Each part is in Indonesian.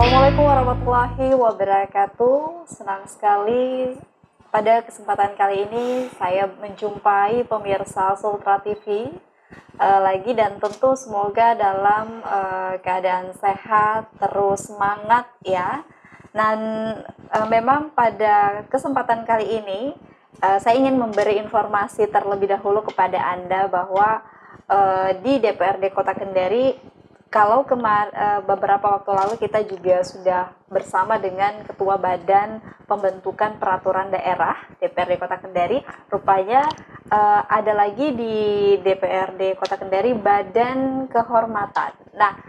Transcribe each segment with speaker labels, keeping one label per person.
Speaker 1: Assalamualaikum warahmatullahi wabarakatuh. Senang sekali pada kesempatan kali ini saya menjumpai pemirsa Sultra TV lagi, dan tentu semoga dalam keadaan sehat, terus semangat ya. Dan memang pada kesempatan kali ini saya ingin memberi informasi terlebih dahulu kepada Anda bahwa di DPRD Kota Kendari, kalau beberapa waktu lalu kita juga sudah bersama dengan Ketua Badan Pembentukan Peraturan Daerah DPRD Kota Kendari, rupanya ada lagi di DPRD Kota Kendari Badan Kehormatan. Nah,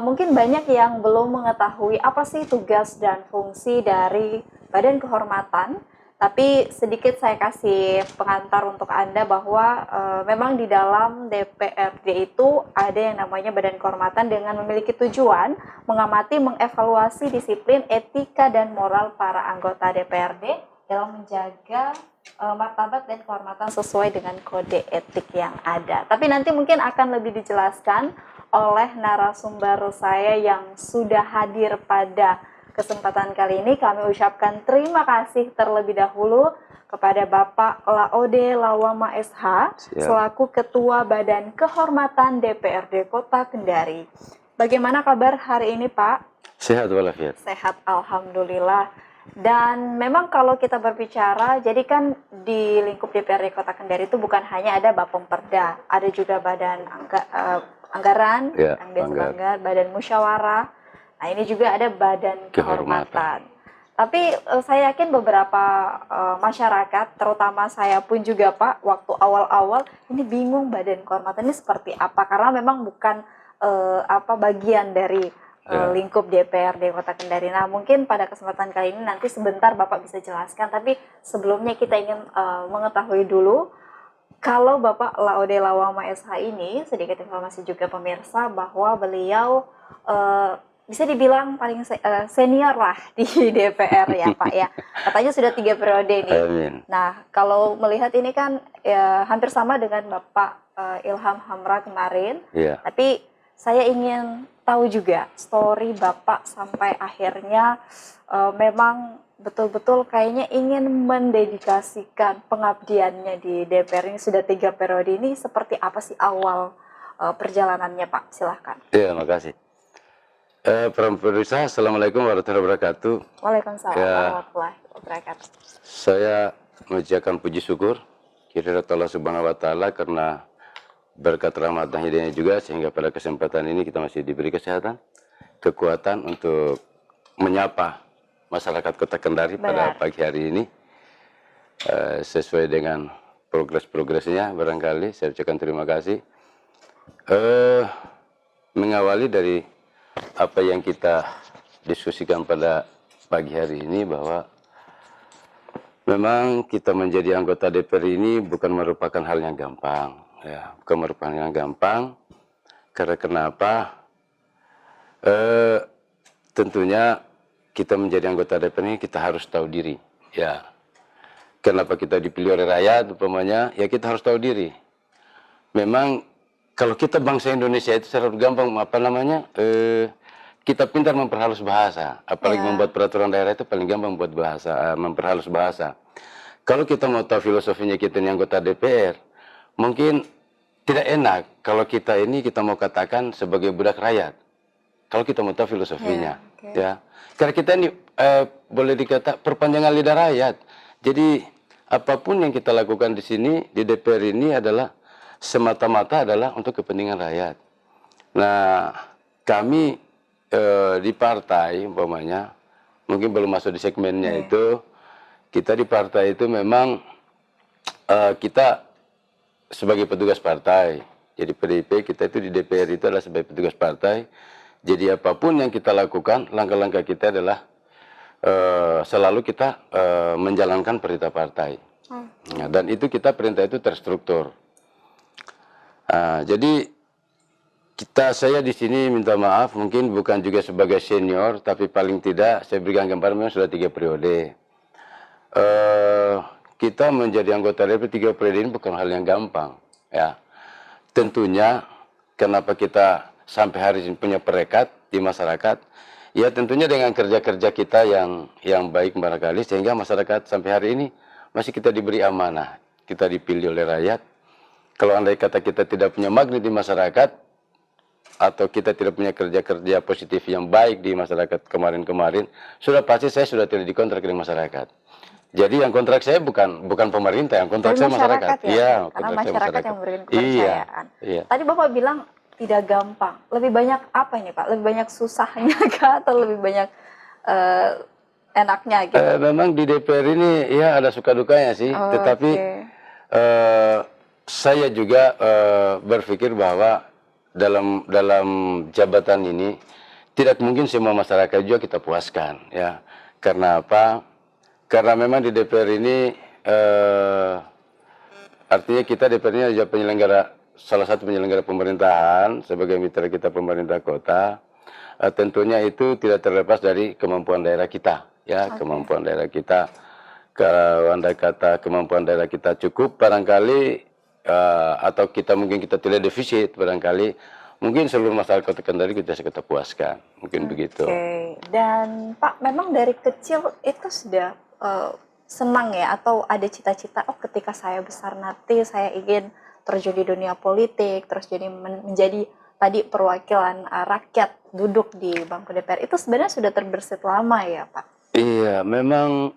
Speaker 1: mungkin banyak yang belum mengetahui apa sih tugas dan fungsi dari Badan Kehormatan. Tapi sedikit saya kasih pengantar untuk Anda bahwa memang di dalam DPRD itu ada yang namanya Badan Kehormatan dengan memiliki tujuan mengamati, mengevaluasi disiplin, etika, dan moral para anggota DPRD dalam menjaga martabat dan kehormatan sesuai dengan kode etik yang ada. Tapi nanti mungkin akan lebih dijelaskan oleh narasumber saya yang sudah hadir pada kesempatan kali ini. Kami ucapkan terima kasih terlebih dahulu kepada Bapak Laode Lawama SH selaku Ketua Badan Kehormatan DPRD Kota Kendari. Bagaimana kabar hari ini, Pak?
Speaker 2: Sehat walafiat.
Speaker 1: Sehat, alhamdulillah. Dan memang kalau kita berbicara, jadi kan di lingkup DPRD Kota Kendari itu bukan hanya ada Bapemperda, ada juga Badan Anggaran,
Speaker 2: Ya,
Speaker 1: Badan Musyawarah. Nah, ini juga ada Badan Kehormatan. Tapi saya yakin beberapa masyarakat, terutama saya pun juga Pak, waktu awal-awal ini bingung Badan Kehormatan ini seperti apa, karena memang bukan bagian dari lingkup DPRD Kota Kendari. Nah, mungkin pada kesempatan kali ini nanti sebentar Bapak bisa jelaskan, tapi sebelumnya kita ingin mengetahui dulu, kalau Bapak Laode Lawama SH ini, sedikit informasi juga pemirsa, bahwa beliau bisa dibilang paling senior lah di DPR ya Pak ya. Katanya sudah 3 periode nih.
Speaker 2: Amin.
Speaker 1: Nah, kalau melihat ini kan ya, hampir sama dengan Bapak Ilham Hamra kemarin.
Speaker 2: Ya.
Speaker 1: Tapi saya ingin tahu juga story Bapak sampai akhirnya memang betul-betul kayaknya ingin mendedikasikan pengabdiannya di DPR ini sudah 3 periode ini. Seperti apa sih awal perjalanannya Pak? Silahkan.
Speaker 2: Iya, makasih. Pemirsa, Assalamualaikum warahmatullahi wabarakatuh.
Speaker 1: Waalaikumsalam warahmatullahi wabarakatuh.
Speaker 2: Saya mengucapkan puji syukur kehadirat Allah Subhanahu wa Ta'ala karena berkat rahmat dan hidayahnya juga, sehingga pada kesempatan ini kita masih diberi kesehatan, kekuatan untuk menyapa masyarakat Kota Kendari pada pagi hari ini sesuai dengan progres-progresnya. Barangkali saya ucapkan terima kasih. Mengawali dari apa yang kita diskusikan pada pagi hari ini, bahwa memang kita menjadi anggota DPR ini bukan merupakan hal yang gampang, ya, bukan merupakan hal yang gampang. Karena kenapa? Tentunya kita menjadi anggota DPR ini kita harus tahu diri, ya. Kenapa kita dipilih oleh rakyat, umpamanya, ya kita harus tahu diri. Memang kalau kita bangsa Indonesia itu secara gampang kita pintar memperhalus bahasa, apalagi membuat peraturan daerah itu paling gampang membuat bahasa, memperhalus bahasa. Kalau kita mau tahu filosofinya kita ini anggota DPR, mungkin tidak enak kalau kita mau katakan sebagai budak rakyat. Kalau kita mau tahu filosofinya, ya. Karena kita ini boleh dikata perpanjangan lidah rakyat. Jadi apapun yang kita lakukan di sini di DPR ini adalah semata-mata adalah untuk kepentingan rakyat. Nah, kami di partai, umpamanya, mungkin belum masuk di segmennya itu, kita di partai itu memang kita sebagai petugas partai. Jadi PDIP kita itu di DPR itu adalah sebagai petugas partai. Jadi apapun yang kita lakukan, langkah-langkah kita adalah selalu kita menjalankan perintah partai. Nah, dan itu perintah itu terstruktur. Jadi saya di sini minta maaf, mungkin bukan juga sebagai senior, tapi paling tidak saya berikan gambaran memang sudah 3 periode. Kita menjadi anggota DPR 3 periode ini bukan hal yang gampang, ya. Tentunya kenapa kita sampai hari ini punya perekat di masyarakat, Ya tentunya dengan kerja-kerja kita yang baik barangkali sehingga masyarakat sampai hari ini masih kita diberi amanah. Kita dipilih oleh rakyat. Kalau andai kata kita tidak punya magnet di masyarakat atau kita tidak punya kerja-kerja positif yang baik di masyarakat kemarin-kemarin, sudah pasti saya sudah tidak dikontrak di masyarakat. Jadi yang kontrak saya bukan pemerintah, yang kontrak
Speaker 1: Dari
Speaker 2: saya masyarakat.
Speaker 1: masyarakat ya,
Speaker 2: Iya,
Speaker 1: Pak? Karena
Speaker 2: kontrak saya
Speaker 1: masyarakat yang
Speaker 2: masyarakat.
Speaker 1: memberikan
Speaker 2: Iya,
Speaker 1: kepercayaan.
Speaker 2: iya.
Speaker 1: Tadi Bapak bilang tidak gampang. Lebih banyak apa ini Pak? Lebih banyak susahnya kah atau lebih banyak eh, enaknya gitu?
Speaker 2: Memang di DPR ini ya ada suka dukanya sih, tetapi
Speaker 1: Oke.
Speaker 2: eh, saya juga berpikir bahwa dalam dalam jabatan ini tidak mungkin semua masyarakat juga kita puaskan ya. Karena apa? Karena memang di DPR ini artinya kita DPR ini adalah penyelenggara, salah satu penyelenggara pemerintahan sebagai mitra kita pemerintah kota. Tentunya itu tidak terlepas dari kemampuan daerah kita ya, kemampuan daerah kita. Kalau andai kata kemampuan daerah kita cukup barangkali atau kita mungkin kita tidak defisit barangkali mungkin seluruh masyarakat Kota Kendari kita puaskan, mungkin begitu.
Speaker 1: Oke. Dan Pak, memang dari kecil itu sudah senang ya atau ada cita-cita, oh ketika saya besar nanti saya ingin terjun di dunia politik, terus jadi menjadi tadi perwakilan rakyat duduk di bangku DPR. Itu sebenarnya sudah terbersit lama ya Pak?
Speaker 2: Iya, memang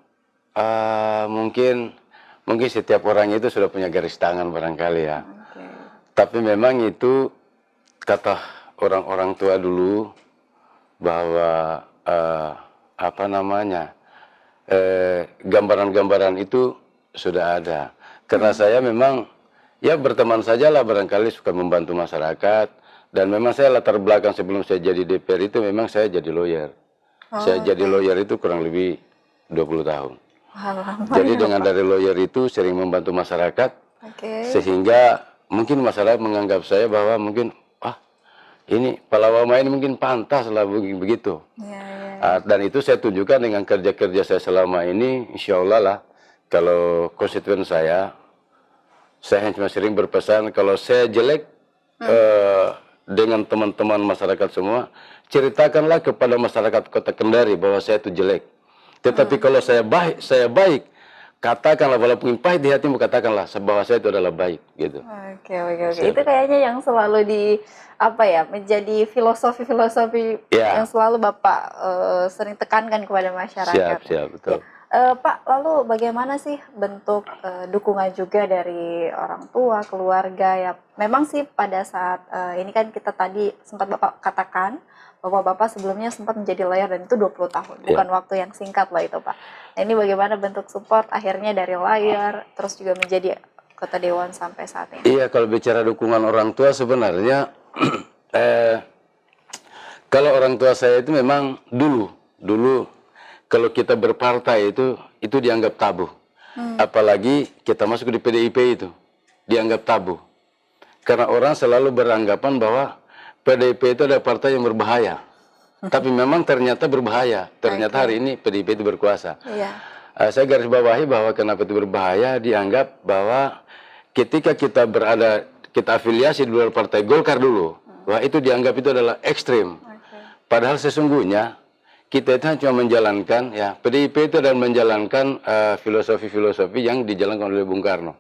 Speaker 2: mungkin setiap orang itu sudah punya garis tangan barangkali ya.
Speaker 1: Oke.
Speaker 2: Tapi memang itu kata orang-orang tua dulu bahwa apa namanya gambaran-gambaran itu sudah ada. Karena saya memang ya berteman sajalah barangkali suka membantu masyarakat dan memang saya latar belakang sebelum saya jadi DPR itu memang saya jadi lawyer. Saya jadi lawyer itu kurang lebih 20 tahun.
Speaker 1: Lama
Speaker 2: Jadi
Speaker 1: ya,
Speaker 2: dengan
Speaker 1: Pak?
Speaker 2: dari lawyer itu sering membantu masyarakat
Speaker 1: Oke.
Speaker 2: sehingga mungkin masyarakat menganggap saya bahwa mungkin ini Palawama ini mungkin pantas lah begitu.
Speaker 1: Ya, ya.
Speaker 2: Dan itu saya tunjukkan dengan kerja-kerja saya selama ini, insya Allah lah. Kalau konstituen saya hanya sering berpesan kalau saya jelek dengan teman-teman masyarakat semua, ceritakanlah kepada masyarakat Kota Kendari bahwa saya itu jelek. Tetapi kalau saya baik, katakanlah walaupun pahit di hatimu, katakanlah bahwa saya itu adalah baik, gitu.
Speaker 1: Oke, oke, oke. Itu kayaknya yang selalu menjadi filosofi
Speaker 2: Ya.
Speaker 1: yang selalu Bapak sering tekankan kepada masyarakat.
Speaker 2: Siap, betul.
Speaker 1: Pak, lalu bagaimana sih bentuk dukungan juga dari orang tua, keluarga ya? Memang sih pada saat ini kan kita tadi sempat Bapak katakan bahwa Bapak sebelumnya sempat menjadi lawyer dan itu 20 tahun, bukan waktu yang singkat lah itu Pak. Nah ini bagaimana bentuk support akhirnya dari lawyer, terus juga menjadi Kota Dewan sampai saat ini?
Speaker 2: Iya, kalau bicara dukungan orang tua sebenarnya, kalau orang tua saya itu memang dulu kalau kita berpartai itu dianggap tabu. Apalagi kita masuk di PDIP itu dianggap tabu. Karena orang selalu beranggapan bahwa PDIP itu adalah partai yang berbahaya. Tapi memang ternyata berbahaya. Ternyata hari ini PDIP itu berkuasa.
Speaker 1: Iya.
Speaker 2: Saya garis bawahi bahwa kenapa itu berbahaya, dianggap bahwa ketika kita afiliasi di luar partai Golkar dulu, bahwa itu dianggap itu adalah ekstrim. Padahal sesungguhnya kita itu cuma menjalankan, ya PDIP itu adalah menjalankan filosofi-filosofi yang dijalankan oleh Bung Karno.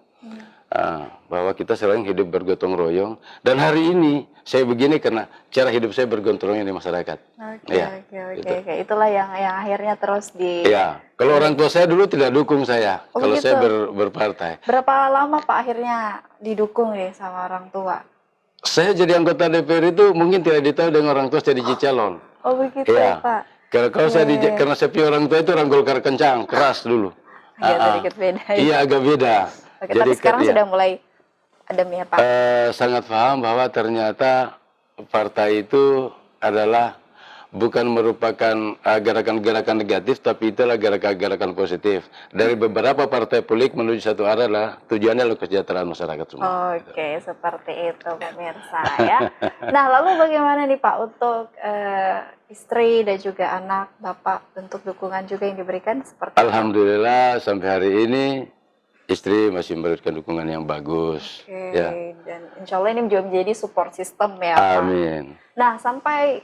Speaker 2: Bahwa kita sering hidup bergotong royong. Dan hari ini saya begini karena cara hidup saya bergotong royong di masyarakat.
Speaker 1: Oke. Itulah yang akhirnya terus di...
Speaker 2: Ya, kalau orang tua saya dulu tidak dukung saya.
Speaker 1: Oh,
Speaker 2: kalau
Speaker 1: gitu.
Speaker 2: saya berpartai.
Speaker 1: Berapa lama Pak akhirnya didukung nih sama orang tua?
Speaker 2: Saya jadi anggota DPR itu mungkin tidak ditahu dengan orang tua saya jadi calon.
Speaker 1: Oh begitu ya Pak.
Speaker 2: Kalau karena saya punya orang tua itu orang Golkar kencang, keras dulu.
Speaker 1: Agak sedikit beda.
Speaker 2: Iya, agak beda.
Speaker 1: Oke, tapi sekarang sudah mulai adem ya Pak?
Speaker 2: Sangat paham bahwa ternyata partai itu adalah bukan merupakan gerakan-gerakan negatif, tapi itulah gerakan-gerakan positif. Dari beberapa partai politik menuju satu arah adalah tujuannya adalah kesejahteraan masyarakat semua.
Speaker 1: Oke, seperti itu pemirsa ya. Nah, lalu bagaimana nih Pak untuk istri dan juga anak Bapak, bentuk dukungan juga yang diberikan seperti
Speaker 2: Alhamdulillah sampai hari ini istri masih memberikan dukungan yang bagus.
Speaker 1: Oke,
Speaker 2: Ya,
Speaker 1: dan insya Allah ini juga menjadi support system ya Pak.
Speaker 2: amin.
Speaker 1: Nah, sampai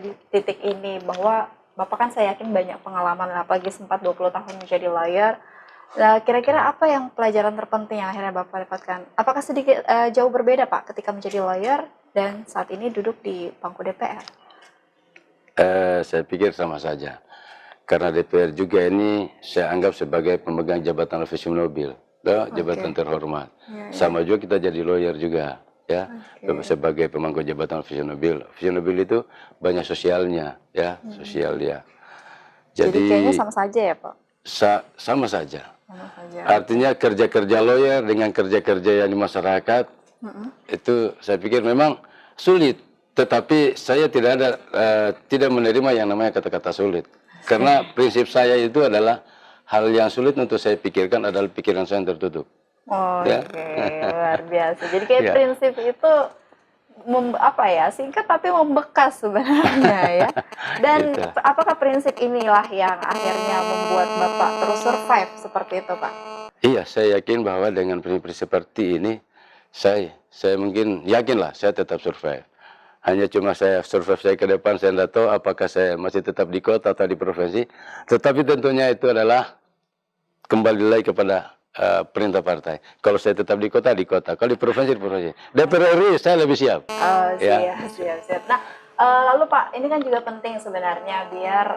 Speaker 1: di titik ini bahwa Bapak kan saya yakin banyak pengalaman, apalagi sempat 20 tahun menjadi lawyer. Nah, kira-kira apa yang pelajaran terpenting yang akhirnya Bapak dapatkan? Apakah sedikit jauh berbeda Pak ketika menjadi lawyer dan saat ini duduk di bangku DPR?
Speaker 2: Saya pikir sama saja. Karena DPR juga ini saya anggap sebagai pemegang jabatan ofisial nobil, jabatan terhormat.
Speaker 1: Ya, ya.
Speaker 2: Sama juga kita jadi lawyer juga, ya, sebagai pemangku jabatan ofisial nobil. Official nobil itu banyak sosialnya, ya, sosial ya.
Speaker 1: Jadi kayaknya sama saja ya Pak?
Speaker 2: Sama saja.
Speaker 1: Sama saja.
Speaker 2: Artinya kerja-kerja lawyer dengan kerja-kerja yang di masyarakat itu saya pikir memang sulit. Tetapi saya tidak menerima yang namanya kata-kata sulit. Karena prinsip saya itu adalah hal yang sulit untuk saya pikirkan adalah pikiran saya yang tertutup.
Speaker 1: Oh,
Speaker 2: Ya.
Speaker 1: oke, luar biasa. Jadi kayak
Speaker 2: Ya.
Speaker 1: prinsip itu apa ya, singkat tapi membekas sebenarnya ya. Dan
Speaker 2: Gitu.
Speaker 1: apakah prinsip inilah yang akhirnya membuat Bapak terus survive seperti itu, Pak?
Speaker 2: Iya, saya yakin bahwa dengan prinsip seperti ini, saya mungkin yakin lah saya tetap survive. Hanya cuma saya survive saya ke depan, saya tidak tahu apakah saya masih tetap di kota atau di provinsi. Tetapi tentunya itu adalah kembali lagi kepada perintah partai. Kalau saya tetap di kota, di kota. Kalau di provinsi, di provinsi. DPR RI saya lebih siap.
Speaker 1: Oh,
Speaker 2: Ya.
Speaker 1: siap. Nah, lalu Pak, ini kan juga penting sebenarnya biar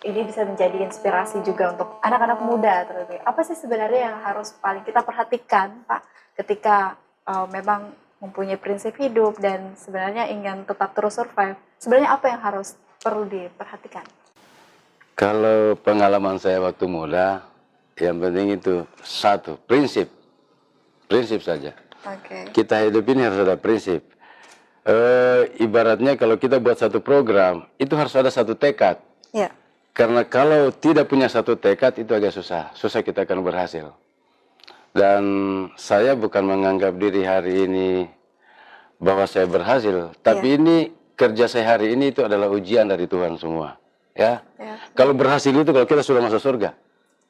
Speaker 1: ini bisa menjadi inspirasi juga untuk anak-anak muda terlebih. Apa sih sebenarnya yang harus paling kita perhatikan, Pak, ketika memang mempunyai prinsip hidup dan sebenarnya ingin tetap terus survive? Sebenarnya apa yang harus perlu diperhatikan?
Speaker 2: Kalau pengalaman saya waktu muda, yang penting itu satu, prinsip. Prinsip saja.
Speaker 1: Oke.
Speaker 2: Kita hidup ini harus ada prinsip. Ibaratnya kalau kita buat satu program, itu harus ada satu tekad.
Speaker 1: Ya.
Speaker 2: Karena kalau tidak punya satu tekad, itu agak susah. Susah kita akan berhasil. Dan saya bukan menganggap diri hari ini bahwa saya berhasil. Tapi ini kerja saya hari ini itu adalah ujian dari Tuhan semua. Ya. Kalau berhasil itu kalau kita sudah masuk surga.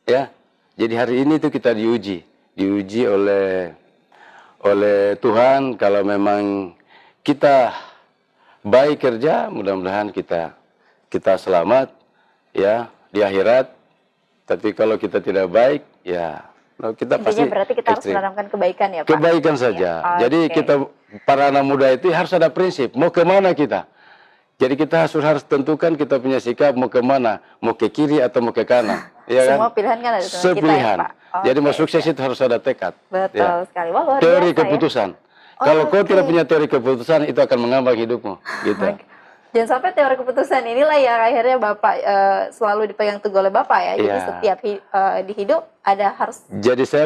Speaker 2: Ya. Jadi hari ini itu kita diuji. Diuji oleh Tuhan. Kalau memang kita baik kerja, mudah-mudahan kita selamat ya di akhirat. Tapi kalau kita tidak baik, ya kita
Speaker 1: Intinya
Speaker 2: pasti
Speaker 1: berarti kita harus menanamkan kebaikan ya, Pak?
Speaker 2: kebaikan saja. Jadi kita para anak muda itu harus ada prinsip. Mau kemana kita? Jadi kita harus tentukan kita punya sikap mau kemana, mau ke kiri atau mau ke kanan. Ya
Speaker 1: Semua
Speaker 2: kan?
Speaker 1: pilihan kan ada di tangan kita ya,
Speaker 2: Sepilihan.
Speaker 1: Pak?
Speaker 2: Jadi mau sukses itu harus ada tekad.
Speaker 1: Betul sekali. Wah, luar
Speaker 2: Teori
Speaker 1: biasa,
Speaker 2: keputusan.
Speaker 1: ya?
Speaker 2: Kalau kau tidak punya teori keputusan, itu akan mengambang hidupmu. Gitu.
Speaker 1: Jangan sampai teori keputusan inilah yang akhirnya Bapak selalu dipegang teguh oleh Bapak ya. Jadi setiap di hidup ada harus.
Speaker 2: Jadi saya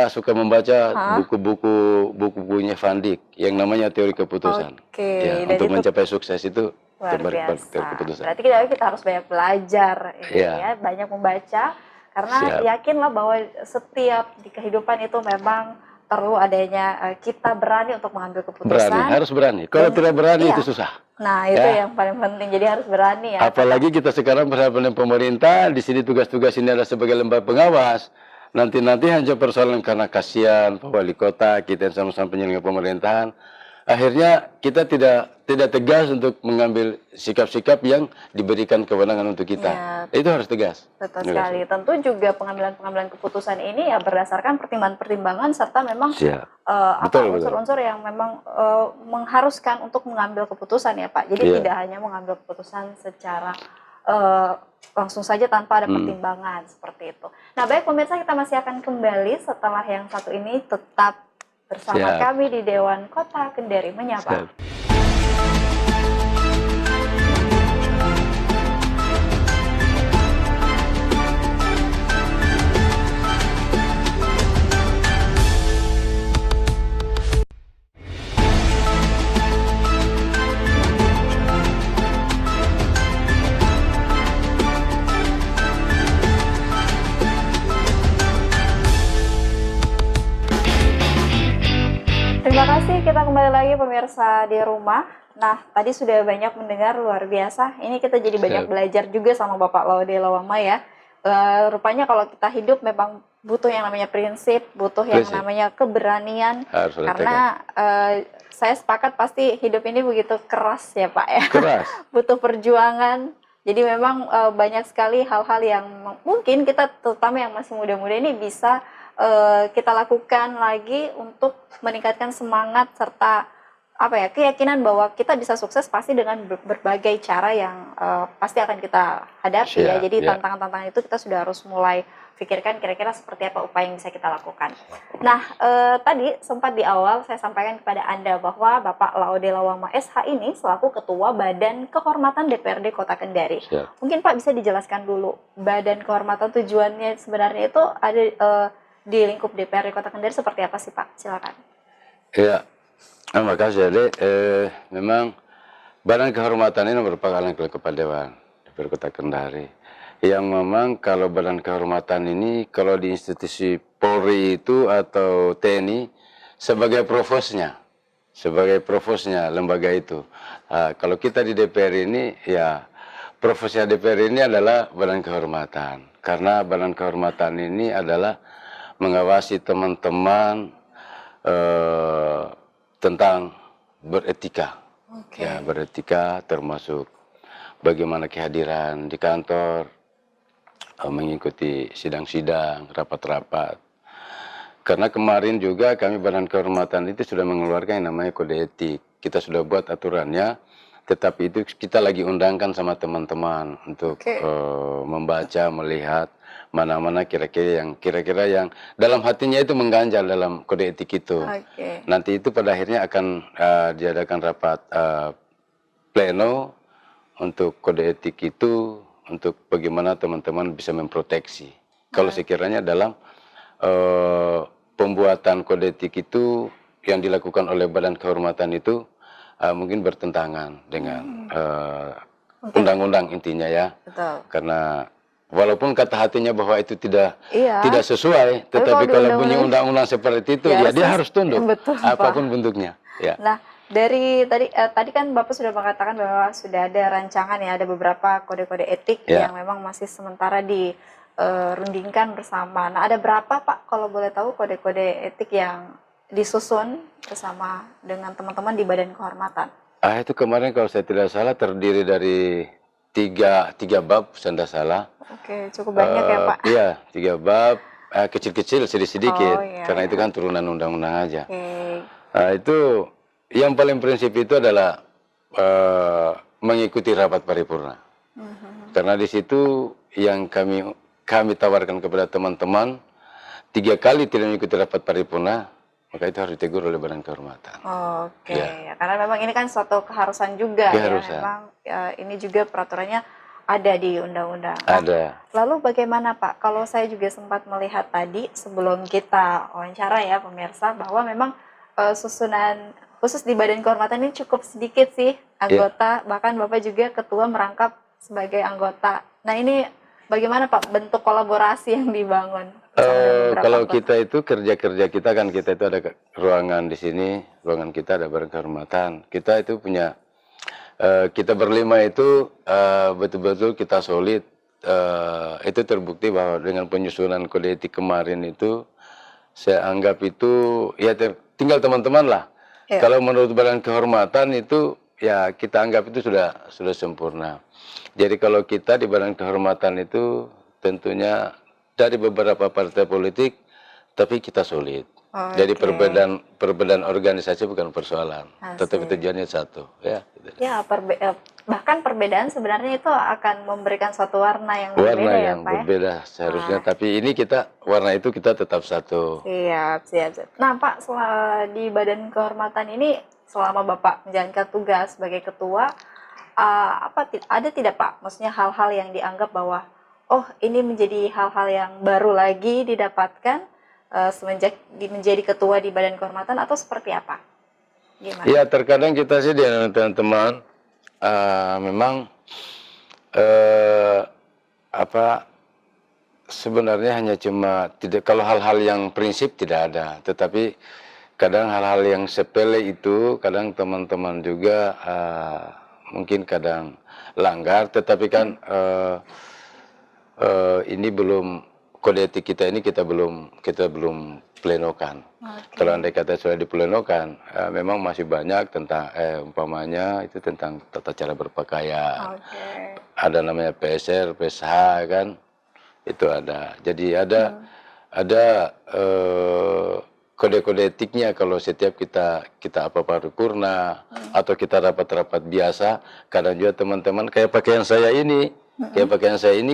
Speaker 2: suka membaca buku-bukunya Van Dijk yang namanya teori keputusan. Ya, untuk mencapai sukses itu
Speaker 1: luar biasa.
Speaker 2: teori keputusan.
Speaker 1: Berarti kita harus banyak belajar, ya, banyak membaca. Karena yakinlah bahwa setiap di kehidupan itu memang perlu adanya kita berani untuk mengambil keputusan.
Speaker 2: Harus berani. Kalau tidak berani itu susah.
Speaker 1: Nah, itu yang paling penting. Jadi harus berani ya.
Speaker 2: Apalagi kita sekarang bersama dengan pemerintah, di sini tugas-tugas ini adalah sebagai lembaga pengawas. Nanti hanya persoalan karena kasihan Pak Wali Kota, kita yang sama-sama penyelenggara pemerintahan. Akhirnya kita tidak tegas untuk mengambil sikap-sikap yang diberikan kewenangan untuk kita. Itu harus tegas.
Speaker 1: Betul sekali. Tentu juga pengambilan keputusan ini ya berdasarkan pertimbangan-pertimbangan serta memang unsur-unsur yang memang mengharuskan untuk mengambil keputusan ya Pak. Jadi tidak hanya mengambil keputusan secara langsung saja tanpa ada pertimbangan seperti itu. Nah, baik pemirsa, kita masih akan kembali setelah yang satu ini. Tetap bersama kami di Dewan Kota Kendari Menyapa. Terima kasih, kita kembali lagi pemirsa di rumah. Nah, tadi sudah banyak mendengar, luar biasa. Ini kita jadi banyak belajar juga sama Bapak Laude Lawama ya. Rupanya kalau kita hidup memang butuh yang namanya prinsip, butuh yang
Speaker 2: Prinsip
Speaker 1: namanya keberanian,
Speaker 2: harus ada tekad.
Speaker 1: karena saya sepakat pasti hidup ini begitu keras ya Pak ya,
Speaker 2: Keras.
Speaker 1: butuh perjuangan. Jadi memang banyak sekali hal-hal yang mungkin kita terutama yang masih muda-muda ini bisa kita lakukan lagi untuk meningkatkan semangat serta apa ya, keyakinan bahwa kita bisa sukses pasti dengan berbagai cara yang pasti akan kita hadapi ya.
Speaker 2: Siap,
Speaker 1: Jadi
Speaker 2: ya.
Speaker 1: tantangan-tantangan itu kita sudah harus mulai pikirkan kira-kira seperti apa upaya yang bisa kita lakukan. Nah, tadi sempat di awal saya sampaikan kepada Anda bahwa Bapak Laude Lawama SH ini selaku Ketua Badan Kehormatan DPRD Kota Kendari.
Speaker 2: Siap.
Speaker 1: Mungkin Pak bisa dijelaskan dulu, Badan Kehormatan tujuannya sebenarnya itu ada di lingkup DPRD Kota Kendari seperti apa sih Pak? Silakan.
Speaker 2: Ya, terima kasih Dek. Memang Badan Kehormatan ini merupakan kepala Dewan DPRD Kota Kendari. Yang memang kalau Badan Kehormatan ini kalau di institusi Polri itu atau TNI sebagai provosnya lembaga itu. Kalau kita di DPR ini ya provosnya DPR ini adalah Badan Kehormatan. Karena Badan Kehormatan ini adalah mengawasi teman-teman tentang beretika. Ya, beretika termasuk bagaimana kehadiran di kantor, mengikuti sidang-sidang, rapat-rapat. Karena kemarin juga kami Badan Kehormatan itu sudah mengeluarkan yang namanya kode etik. Kita sudah buat aturannya, tetapi itu kita lagi undangkan sama teman-teman untuk membaca, melihat mana-mana kira-kira yang dalam hatinya itu mengganjal dalam kode etik itu. Nanti itu pada akhirnya akan diadakan rapat pleno untuk kode etik itu, untuk bagaimana teman-teman bisa memproteksi. Kalau sekiranya dalam pembuatan kode etik itu yang dilakukan oleh Badan Kehormatan itu mungkin bertentangan dengan undang-undang intinya ya.
Speaker 1: Betul.
Speaker 2: Karena walaupun kata hatinya bahwa itu tidak sesuai, tetapi kalau bunyi undang-undang seperti itu ya dia harus tunduk,
Speaker 1: betul,
Speaker 2: apapun bentuknya. Ya.
Speaker 1: Nah, dari tadi kan Bapak sudah mengatakan bahwa sudah ada rancangan ya, ada beberapa kode-kode etik yang memang masih sementara dirundingkan bersama. Nah, ada berapa Pak kalau boleh tahu kode-kode etik yang disusun bersama dengan teman-teman di Badan Kehormatan?
Speaker 2: Itu kemarin kalau saya tidak salah terdiri dari tiga bab, saya tidak salah.
Speaker 1: Oke, cukup banyak ya Pak.
Speaker 2: Iya, 3 bab, kecil-kecil, sedikit-sedikit, karena itu kan turunan undang-undang aja. Itu yang paling prinsip itu adalah mengikuti rapat paripurna. Karena di situ yang kami tawarkan kepada teman-teman, 3 kali tidak mengikuti rapat paripurna, maka itu harus ditegur oleh Badan Kehormatan.
Speaker 1: Ya, karena memang ini kan suatu keharusan juga ya, memang ini juga peraturannya ada di undang-undang.
Speaker 2: Ada.
Speaker 1: Lalu bagaimana Pak, kalau saya juga sempat melihat tadi sebelum kita wawancara ya pemirsa, bahwa memang susunan khusus di Badan Kehormatan ini cukup sedikit sih anggota, bahkan Bapak juga ketua merangkap sebagai anggota. Nah ini bagaimana Pak bentuk kolaborasi yang dibangun?
Speaker 2: Kalau kita itu kerja-kerja kita kan, kita itu ada ruangan di sini, ruangan kita ada Badan Kehormatan. Kita itu punya, kita berlima itu betul-betul kita solid. Itu terbukti bahwa dengan penyusunan kode etik kemarin itu, saya anggap itu ya tinggal teman-teman lah. Kalau menurut Badan Kehormatan itu ya kita anggap itu sudah sempurna. Jadi kalau kita di Badan Kehormatan itu tentunya dari beberapa partai politik, tapi kita solid. Jadi perbedaan organisasi bukan persoalan, tetapi tujuannya satu. Ya,
Speaker 1: bahkan perbedaan sebenarnya itu akan memberikan suatu warna yang berbeda.
Speaker 2: Warna yang berbeda seharusnya, tapi ini warna itu kita tetap satu.
Speaker 1: Siap. Nah Pak, di Badan Kehormatan ini selama Bapak menjalankan tugas sebagai ketua, ada tidak Pak, maksudnya hal-hal yang dianggap bahwa ini menjadi hal-hal yang baru lagi didapatkan semenjak menjadi ketua di Badan Kehormatan atau seperti apa? Gimana?
Speaker 2: Ya terkadang kita sih di teman-teman memang sebenarnya hanya cuma tidak, kalau hal-hal yang prinsip tidak ada, tetapi kadang hal-hal yang sepele itu kadang teman-teman juga mungkin kadang langgar, tetapi kan ini belum kode etik kita ini kita belum plenokan. Kalau andai kata sudah diplenokan, memang masih banyak tentang umpamanya itu tentang tata cara berpakaian. Ada namanya PSR, PSH kan, itu ada. Jadi ada kode-kode etiknya kalau setiap kita apa paripurna atau kita rapat-rapat biasa. Kadang juga teman-teman kayak pakaian saya ini,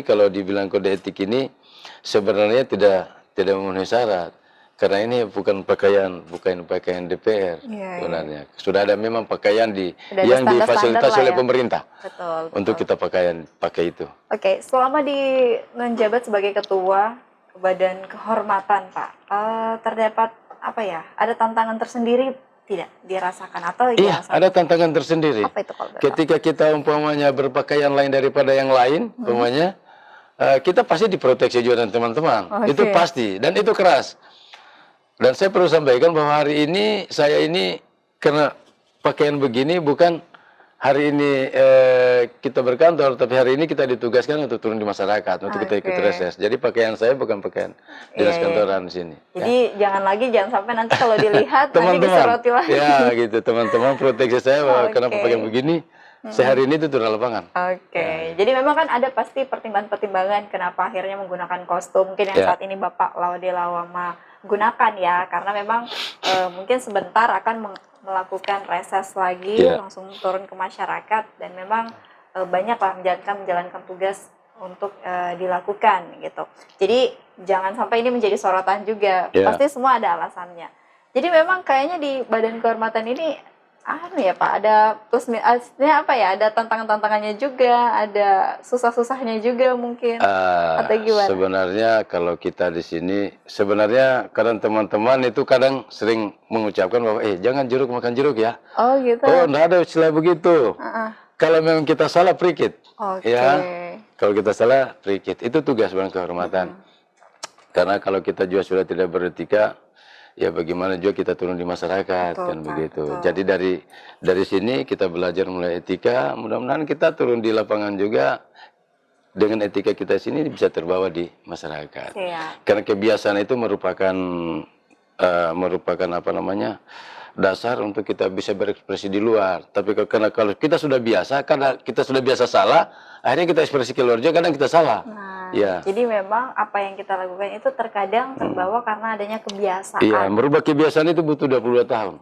Speaker 2: kalau dibilang kode etik ini sebenarnya tidak memenuhi syarat. Karena ini bukan pakaian DPR sebenarnya. Sudah ada memang pakaian yang difasilitasi oleh pemerintah.
Speaker 1: Betul.
Speaker 2: Untuk kita pakai itu.
Speaker 1: Oke, selama menjabat sebagai ketua Badan Kehormatan, Pak, terdapat apa ya? Ada tantangan tersendiri tidak dirasakan atau
Speaker 2: iya, ada tantangan tersendiri.
Speaker 1: Apa itu, kalau
Speaker 2: ketika kita umpamanya berpakaian lain daripada yang lain, umpamanya kita pasti diproteksi juga dengan teman-teman. Itu pasti dan itu keras. Dan saya perlu sampaikan bahwa hari ini saya ini karena pakaian begini bukan hari ini kita berkantor, tapi hari ini kita ditugaskan untuk turun di masyarakat, untuk kita ikut reses. Jadi pakaian saya bukan pakaian dinas kantoran di sini.
Speaker 1: Jadi jangan sampai nanti kalau dilihat nanti disoroti lagi.
Speaker 2: Ya gitu, teman-teman proteksi saya kenapa pakaian begini. Sehari ini itu turun lapangan.
Speaker 1: Jadi memang kan ada pasti pertimbangan-pertimbangan kenapa akhirnya menggunakan kostum. Mungkin yang saat ini Bapak Laude Lawama gunakan ya, karena memang mungkin sebentar akan melakukan reses lagi, langsung turun ke masyarakat, dan memang banyaklah menjalankan tugas untuk dilakukan gitu. Jadi jangan sampai ini menjadi sorotan juga. Pasti semua ada alasannya. Jadi memang kayaknya di Badan Kehormatan ini ya Pak, ada plus minusnya apa ya? Ada tantangannya juga, ada susah-susahnya juga mungkin. Atau gimana?
Speaker 2: Sebenarnya kalau kita di sini, sebenarnya kadang teman-teman itu kadang sering mengucapkan bahwa jangan jeruk makan jeruk ya.
Speaker 1: Oh gitu.
Speaker 2: Oh, enggak ada istilah begitu. Kalau memang kita salah prikit. Ya. Kalau kita salah prikit, itu tugas Badan Kehormatan. Karena kalau kita juga sudah tidak beretika, ya bagaimana juga kita turun di masyarakat, kan begitu. Jadi dari sini kita belajar mulai etika, mudah-mudahan kita turun di lapangan juga dengan etika kita sini bisa terbawa di masyarakat. Karena kebiasaan itu merupakan apa namanya, dasar untuk kita bisa berekspresi di luar. Tapi karena kalau kita sudah biasa, karena kita sudah biasa salah, akhirnya kita ekspresi keluar juga kadang kita salah.
Speaker 1: Jadi memang apa yang kita lakukan itu terkadang terbawa karena adanya kebiasaan.
Speaker 2: Iya, merubah kebiasaan itu butuh 22 tahun.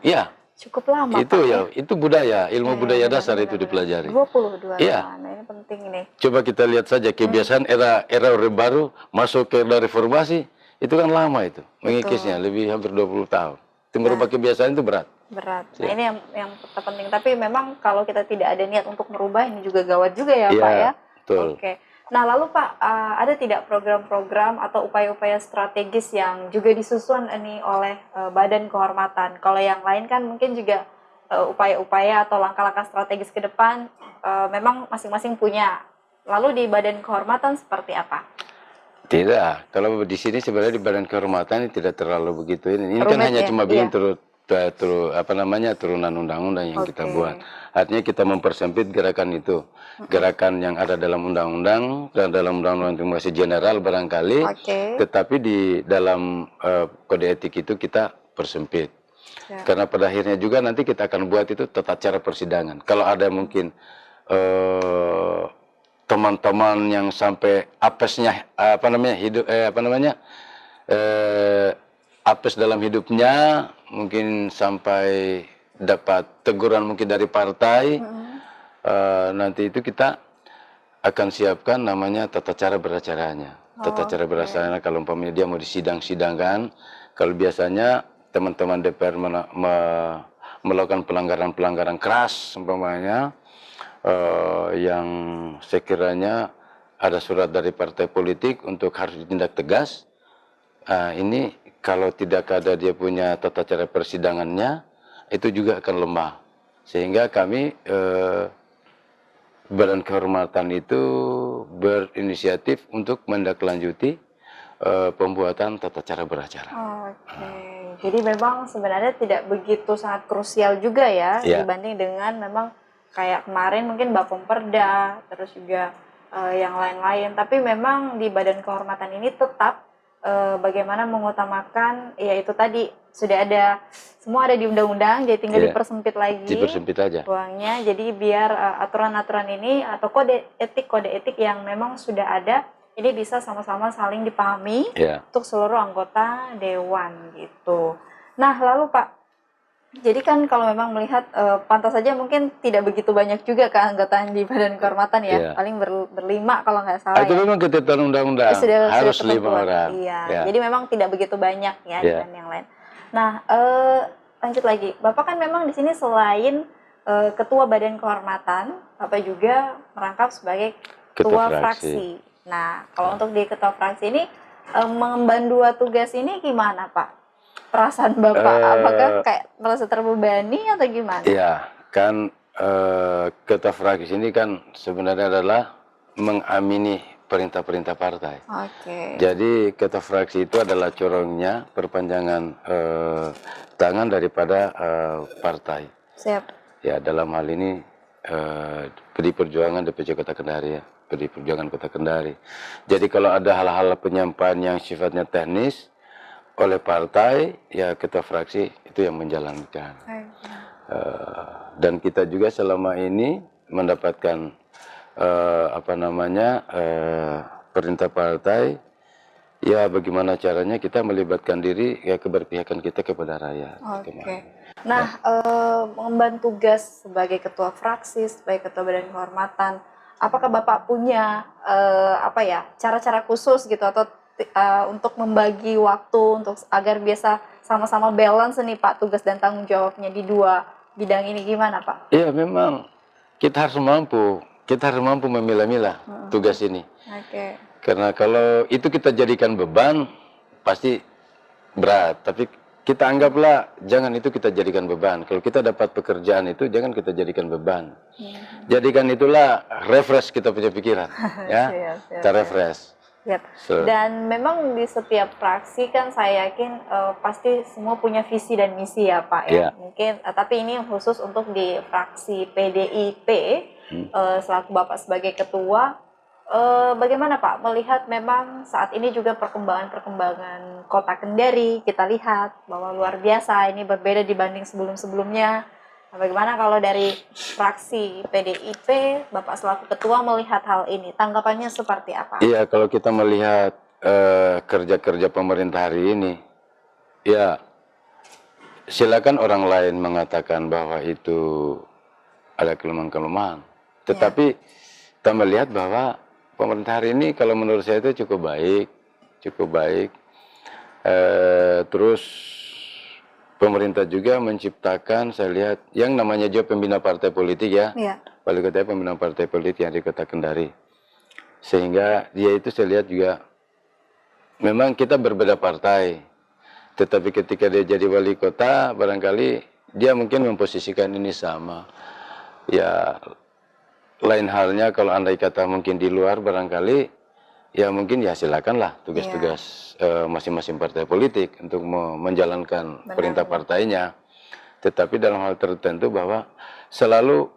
Speaker 2: Iya.
Speaker 1: Cukup lama,
Speaker 2: itu
Speaker 1: Pak,
Speaker 2: itu budaya, ilmu budaya dasar itu dipelajari.
Speaker 1: 22 tahun. Nah, ini penting nih.
Speaker 2: Coba kita lihat saja kebiasaan era Orde Baru masuk ke era reformasi, itu kan lama itu. Mengikisnya lebih hampir 20 tahun. Itu merubah kebiasaan itu berat.
Speaker 1: Nah, ini yang terpenting. Tapi memang kalau kita tidak ada niat untuk merubah, ini juga gawat juga ya, Pak ya.
Speaker 2: Betul.
Speaker 1: Nah, lalu Pak, ada tidak program-program atau upaya-upaya strategis yang juga disusun ini oleh Badan Kehormatan? Kalau yang lain kan mungkin juga upaya-upaya atau langkah-langkah strategis ke depan memang masing-masing punya. Lalu di Badan Kehormatan seperti apa?
Speaker 2: Tidak, kalau di sini sebenarnya di Badan Kehormatan ini tidak terlalu begitu. Ini kan hanya cuma bikin turunan undang-undang yang kita buat. Artinya kita mempersempit gerakan itu. Gerakan yang ada dalam undang-undang dan dalam undang-undang informasi general barangkali, tetapi di dalam kode etik itu kita persempit. Karena pada akhirnya juga nanti kita akan buat itu tata cara persidangan. Kalau ada mungkin teman-teman yang sampai apesnya apes dalam hidupnya, mungkin sampai dapat teguran mungkin dari partai, nanti itu kita akan siapkan namanya tata cara beracaranya. Tata cara beracaranya kalau umpamanya dia mau disidang-sidangkan, kalau biasanya teman-teman DPR melakukan pelanggaran-pelanggaran keras umpamanya, yang sekiranya ada surat dari partai politik untuk harus ditindak tegas, ini kalau tidak ada dia punya tata cara persidangannya, itu juga akan lemah. Sehingga kami Badan Kehormatan itu berinisiatif untuk menindaklanjuti pembuatan tata cara beracara.
Speaker 1: Jadi memang sebenarnya tidak begitu sangat krusial juga ya, dibanding dengan memang kayak kemarin mungkin Bapomperda, terus juga yang lain-lain. Tapi memang di Badan Kehormatan ini tetap bagaimana mengutamakan, ya itu tadi sudah ada, semua ada di undang-undang, jadi tinggal
Speaker 2: Iya.
Speaker 1: dipersempit lagi
Speaker 2: Dipersempit aja.
Speaker 1: ruangnya. Jadi biar aturan-aturan ini atau kode etik yang memang sudah ada ini bisa sama-sama saling dipahami
Speaker 2: Iya.
Speaker 1: untuk seluruh anggota dewan gitu. Nah, lalu Pak, jadi kan kalau memang melihat pantas saja mungkin tidak begitu banyak juga keanggotaan di Badan Kehormatan ya,
Speaker 2: Iya.
Speaker 1: paling berlima kalau nggak salah
Speaker 2: Itu
Speaker 1: ya.
Speaker 2: memang ketentuan undang-undang,
Speaker 1: Sudah
Speaker 2: harus 5
Speaker 1: ketentuan.
Speaker 2: orang.
Speaker 1: Iya.
Speaker 2: Ya.
Speaker 1: Jadi memang tidak begitu banyak ya
Speaker 2: Iya.
Speaker 1: dengan yang lain. Nah, lanjut lagi. Bapak kan memang di sini selain Ketua Badan Kehormatan, Bapak juga merangkap sebagai Ketua Fraksi. Nah, kalau untuk di Ketua Fraksi ini mengemban dua tugas ini gimana, Pak? Perasaan Bapak, apakah kayak merasa terbebani atau gimana?
Speaker 2: Iya, kan Ketua Fraksi ini kan sebenarnya adalah mengamini perintah-perintah partai.
Speaker 1: Oke.
Speaker 2: Jadi Ketua Fraksi itu adalah corongnya perpanjangan tangan daripada partai.
Speaker 1: Siap.
Speaker 2: Ya, dalam hal ini PD Perjuangan DPC Kota Kendari ya, PD Perjuangan Kota Kendari. Jadi kalau ada hal-hal penyampaian yang sifatnya teknis oleh partai, ya Ketua Fraksi itu yang menjalankan. Dan kita juga selama ini mendapatkan perintah partai, ya bagaimana caranya kita melibatkan diri, ya keberpihakan kita kepada rakyat.
Speaker 1: Oke. Nah, mengemban tugas sebagai Ketua Fraksi, sebagai Ketua Badan Kehormatan, apakah Bapak punya cara-cara khusus gitu atau untuk membagi waktu untuk agar biasa sama-sama balance nih Pak tugas dan tanggung jawabnya di dua bidang ini, gimana Pak?
Speaker 2: Iya, memang kita harus mampu memilah-milah tugas ini.
Speaker 1: Oke.
Speaker 2: Karena kalau itu kita jadikan beban pasti berat, tapi kita anggaplah jangan itu kita jadikan beban. Kalau kita dapat pekerjaan itu jangan kita jadikan beban. Jadikan itulah refresh kita punya pikiran, ya. Kita refresh.
Speaker 1: Yep. Dan memang di setiap fraksi kan saya yakin pasti semua punya visi dan misi ya Pak ya.
Speaker 2: Yeah.
Speaker 1: Mungkin tapi ini khusus untuk di fraksi PDIP selaku Bapak sebagai ketua, bagaimana Pak melihat memang saat ini juga perkembangan Kota Kendari, kita lihat bahwa luar biasa, ini berbeda dibanding sebelum-sebelumnya. Nah, bagaimana kalau dari fraksi PDIP, Bapak selaku ketua melihat hal ini, tanggapannya seperti apa?
Speaker 2: Iya, kalau kita melihat kerja-kerja pemerintah hari ini, ya silakan orang lain mengatakan bahwa itu ada kelemahan-kelemahan. Tetapi kita melihat bahwa pemerintah hari ini kalau menurut saya itu cukup baik. Terus pemerintah juga menciptakan, saya lihat, yang namanya juga pembina partai politik ya. Wali kota pembina partai politik yang di Kota Kendari. Sehingga dia itu saya lihat juga, memang kita berbeda partai. Tetapi ketika dia jadi wali kota, barangkali dia mungkin memposisikan ini sama. Ya, lain halnya kalau andai kata mungkin di luar barangkali, ya mungkin ya silakanlah tugas-tugas masing-masing partai politik untuk menjalankan perintah partainya. Tetapi dalam hal tertentu bahwa selalu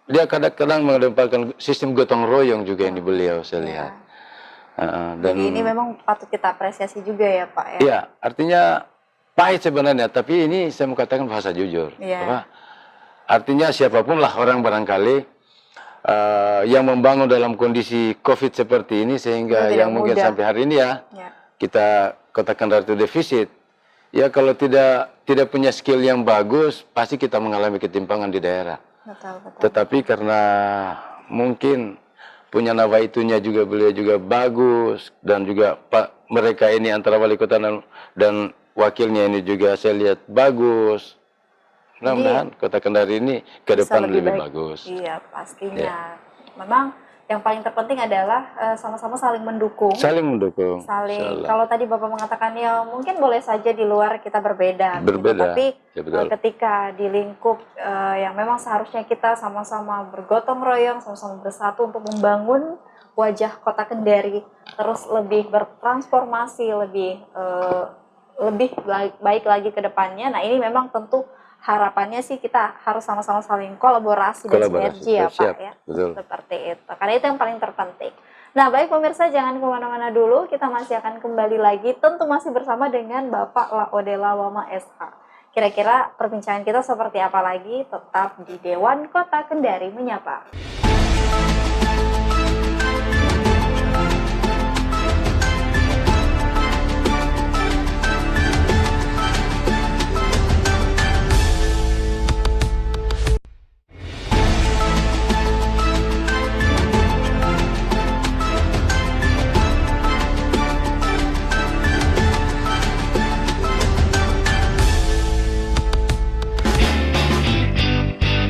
Speaker 2: dia kadang-kadang mengedepankan sistem gotong royong juga ini beliau saya lihat. Dan
Speaker 1: jadi ini memang patut kita apresiasi juga ya Pak ya.
Speaker 2: Iya, artinya pahit sebenarnya, tapi ini saya mau katakan bahasa jujur. Artinya siapapun lah orang barangkali yang membangun dalam kondisi COVID seperti ini sehingga yang mungkin sampai hari ini kita Kota Kendari itu defisit. Ya kalau tidak punya skill yang bagus, pasti kita mengalami ketimpangan di daerah.
Speaker 1: Betul.
Speaker 2: Tetapi karena mungkin punya nawaitunya juga beliau juga bagus, dan juga mereka ini antara wali kota dan wakilnya ini juga saya lihat bagus. Mudah-mudahan Kota Kendari ini ke depan lebih bagus.
Speaker 1: Iya, pastinya. Memang yang paling terpenting adalah sama-sama saling mendukung. Kalau tadi Bapak mengatakan ya mungkin boleh saja di luar kita berbeda. Gitu. Tapi ketika di lingkup yang memang seharusnya kita sama-sama bergotong royong, sama-sama bersatu untuk membangun wajah Kota Kendari terus lebih bertransformasi, lebih baik lagi ke depannya. Nah, ini memang tentu harapannya sih kita harus sama-sama saling kolaborasi dan sinergi ya Pak
Speaker 2: siap,
Speaker 1: ya.
Speaker 2: betul.
Speaker 1: Seperti itu. Karena itu yang paling terpenting. Nah baik pemirsa, jangan kemana-mana dulu. Kita masih akan kembali lagi. Tentu masih bersama dengan Bapak Laodela Wama SH. Kira-kira perbincangan kita seperti apa lagi? Tetap di Dewan Kota Kendari Menyapa.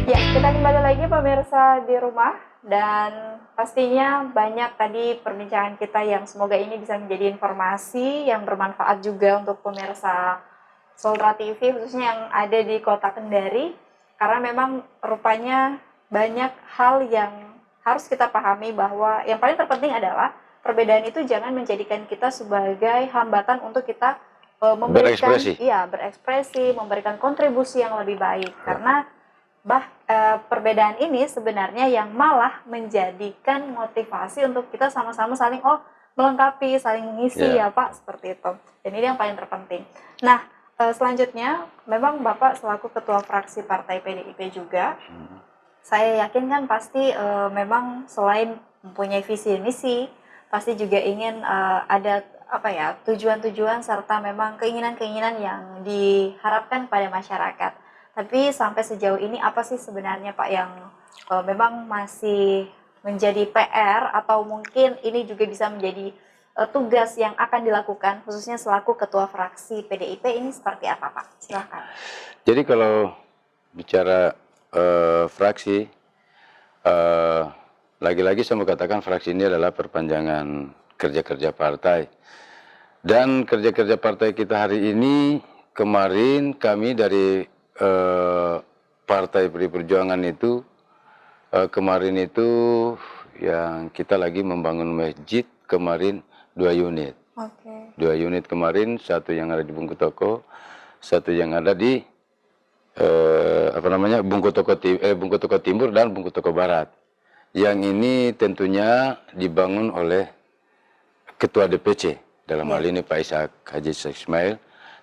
Speaker 1: Ya, kita kembali lagi pemirsa di rumah, dan pastinya banyak tadi perbincangan kita yang semoga ini bisa menjadi informasi yang bermanfaat juga untuk pemirsa Sultra TV khususnya yang ada di Kota Kendari, karena memang rupanya banyak hal yang harus kita pahami bahwa yang paling terpenting adalah perbedaan itu jangan menjadikan kita sebagai hambatan untuk kita memberikan berekspresi, memberikan kontribusi yang lebih baik, karena perbedaan ini sebenarnya yang malah menjadikan motivasi untuk kita sama-sama saling melengkapi, saling mengisi ya Pak, seperti itu. Dan ini yang paling terpenting. Nah, selanjutnya memang Bapak selaku ketua fraksi Partai PDIP juga, saya yakin kan pasti memang selain mempunyai visi misi, pasti juga ingin ada tujuan-tujuan serta memang keinginan-keinginan yang diharapkan pada masyarakat. Tapi sampai sejauh ini apa sih sebenarnya Pak yang memang masih menjadi PR atau mungkin ini juga bisa menjadi tugas yang akan dilakukan khususnya selaku ketua fraksi PDIP ini seperti apa Pak? Silakan.
Speaker 2: Jadi kalau bicara fraksi, lagi-lagi saya mau katakan fraksi ini adalah perpanjangan kerja-kerja partai. Dan kerja-kerja partai kita hari ini, kemarin kami dari Partai Pdi Perjuangan itu kemarin itu yang kita lagi membangun masjid kemarin 2 unit.
Speaker 1: Oke.
Speaker 2: 2 unit kemarin, satu yang ada di Bungku Toko, satu yang ada di Bungku Toko Timur dan Bungku Toko Barat. Yang ini tentunya dibangun oleh Ketua DPC dalam hal ini Pak Ishak Haji Ishak Ismail.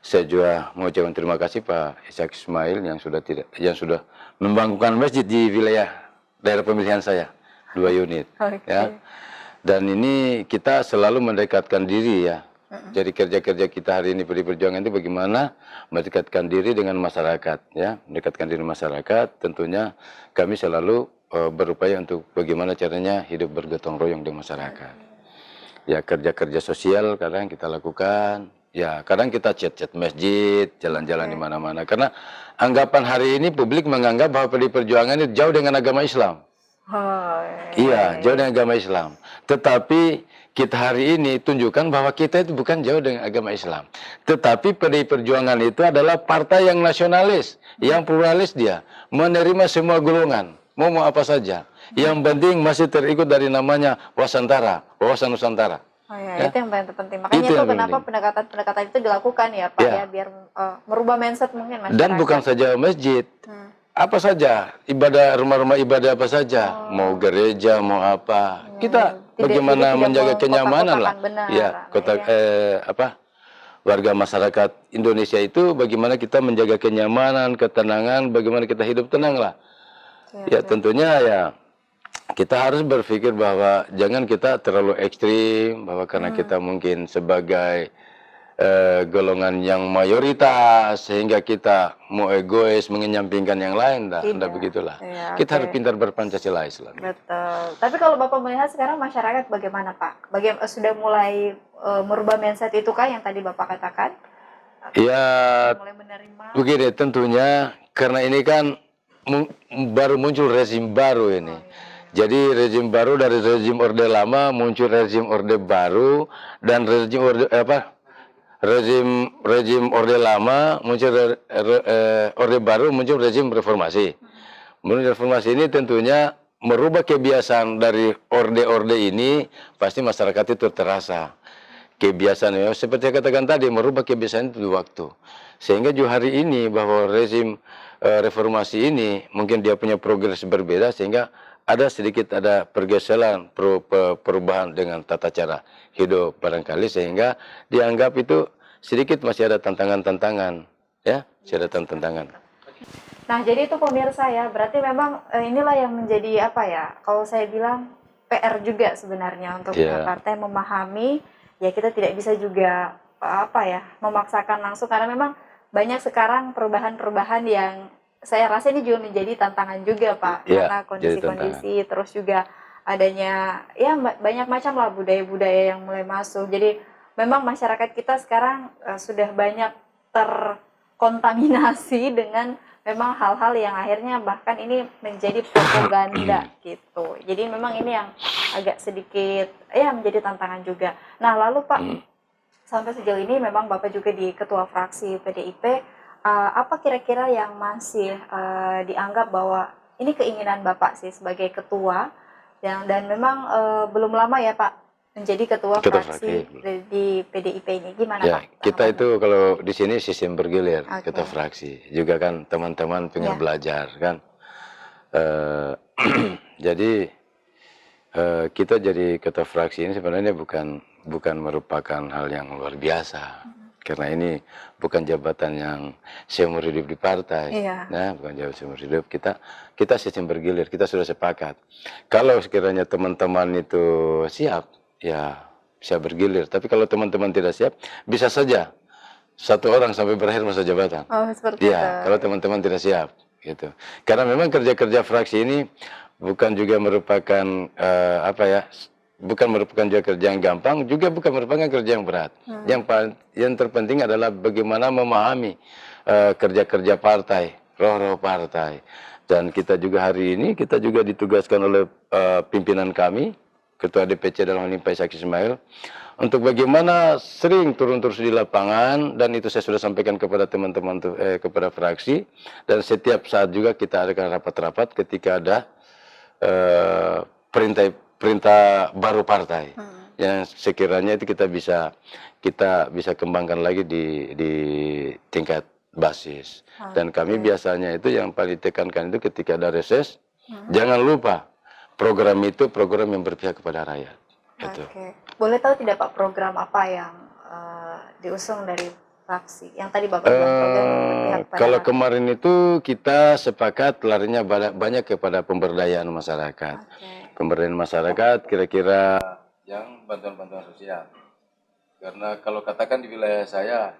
Speaker 2: Saya juga mau ucapkan terima kasih Pak Ishak Ismail yang sudah membangunkan masjid di wilayah daerah pemilihan saya 2 unit. Ya. Dan ini kita selalu mendekatkan diri ya. Jadi kerja-kerja kita hari ini PDI Perjuangan itu bagaimana mendekatkan diri dengan masyarakat ya, mendekatkan diri masyarakat. Tentunya kami selalu berupaya untuk bagaimana caranya hidup bergotong royong dengan masyarakat. Ya kerja-kerja sosial kadang kita lakukan. Ya, kadang kita chat-chat masjid, jalan-jalan di mana-mana. Karena anggapan hari ini publik menganggap bahwa PDI Perjuangan itu jauh dengan agama Islam. Iya, jauh dengan agama Islam. Tetapi kita hari ini tunjukkan bahwa kita itu bukan jauh dengan agama Islam. Tetapi PDI Perjuangan itu adalah partai yang nasionalis, yang pluralis dia. Menerima semua golongan, mau apa saja. Yang penting masih terikut dari namanya Wasantara, Wawasan Nusantara.
Speaker 1: Oh ya, itu yang paling terpenting. Makanya itu kenapa pendekatan-pendekatan itu dilakukan ya Pak ya, biar merubah mindset mungkin masyarakat. Dan
Speaker 2: bukan saja masjid, apa saja, ibadah, rumah-rumah ibadah apa saja, mau gereja, mau apa, kita bagaimana menjaga kenyamanan lah. Ya, warga masyarakat Indonesia itu bagaimana kita menjaga kenyamanan, ketenangan, bagaimana kita hidup tenang lah. Ya tentunya ya kita harus berpikir bahwa jangan kita terlalu ekstrim, bahwa karena kita mungkin sebagai golongan yang mayoritas sehingga kita mau egois mengenyampingkan yang lain, tidak begitulah. Ya, kita harus pintar berpancasila Islam.
Speaker 1: Betul. Tapi kalau Bapak melihat sekarang masyarakat bagaimana Pak? Sudah mulai merubah mindset itu kah yang tadi Bapak katakan?
Speaker 2: Ya, mulai menerima. Begini tentunya karena ini kan baru muncul rezim baru ini. Jadi rezim baru dari rezim Orde Lama muncul rezim Orde Baru, dan rezim Orde Lama muncul Orde Baru muncul rezim reformasi. Menurut reformasi ini tentunya merubah kebiasaan dari orde-orde ini, pasti masyarakat itu terasa. kebiasaan ya seperti yang katakan tadi merubah kebiasaan itu di waktu. Sehingga juga hari ini bahwa rezim reformasi ini mungkin dia punya progres berbeda sehingga ada pergeseran perubahan dengan tata cara hidup barangkali sehingga dianggap itu sedikit masih ada tantangan-tantangan ya, masih ada tantangan.
Speaker 1: Nah, jadi itu pemirsa ya, berarti memang inilah yang menjadi apa ya, kalau saya bilang PR juga sebenarnya untuk partai memahami, ya kita tidak bisa juga apa ya, memaksakan langsung karena memang banyak sekarang perubahan-perubahan yang saya rasa ini juga menjadi tantangan juga Pak, karena kondisi-kondisi terus juga adanya ya banyak macam lah budaya-budaya yang mulai masuk. Jadi memang masyarakat kita sekarang sudah banyak terkontaminasi dengan memang hal-hal yang akhirnya bahkan ini menjadi propaganda gitu. Jadi memang ini yang agak sedikit ya menjadi tantangan juga. Nah lalu Pak, sampai sejauh ini memang Bapak juga di Ketua Fraksi PDIP, apa kira-kira yang masih dianggap bahwa ini keinginan Bapak sih sebagai Ketua, dan memang belum lama ya Pak menjadi ketua fraksi di PDIP ini, gimana
Speaker 2: ya,
Speaker 1: Pak?
Speaker 2: Kita itu kalau di sini sistem bergilir ketua fraksi, juga kan teman-teman pengen belajar kan. Jadi kita jadi ketua fraksi ini sebenarnya bukan merupakan hal yang luar biasa, karena ini bukan jabatan yang seumur hidup di partai, nah bukan jabatan seumur hidup. Kita sistem bergilir, kita sudah sepakat. Kalau sekiranya teman-teman itu siap, ya bisa bergilir. Tapi kalau teman-teman tidak siap, bisa saja satu orang sampai berakhir masa jabatan.
Speaker 1: Oh, seperti itu.
Speaker 2: Kalau teman-teman tidak siap, gitu. Karena memang kerja-kerja fraksi ini bukan juga merupakan bukan merupakan juga kerja yang gampang, juga bukan merupakan kerja yang berat. Yang terpenting adalah bagaimana memahami kerja-kerja partai, roh-roh partai. Dan kita juga hari ini kita juga ditugaskan oleh pimpinan kami, Ketua DPC dalam hal ini Pak Ishak Ismail, untuk bagaimana sering turun terus di lapangan, dan itu saya sudah sampaikan kepada teman-teman kepada fraksi, dan setiap saat juga kita adakan rapat-rapat ketika ada perintah baru partai yang sekiranya itu kita bisa kembangkan lagi di tingkat basis. Dan kami biasanya itu yang paling ditekankan itu ketika ada reses, jangan lupa program itu program yang berpihak kepada rakyat. Gitu.
Speaker 1: Boleh tahu tidak Pak program apa yang diusung dari fraksi? Yang tadi Bapak bilang program berpihak kepada
Speaker 2: kalau kemarin itu kita sepakat larinya banyak kepada pemberdayaan masyarakat. Pemberdayaan masyarakat kira-kira yang bantuan-bantuan sosial. Karena kalau katakan di wilayah saya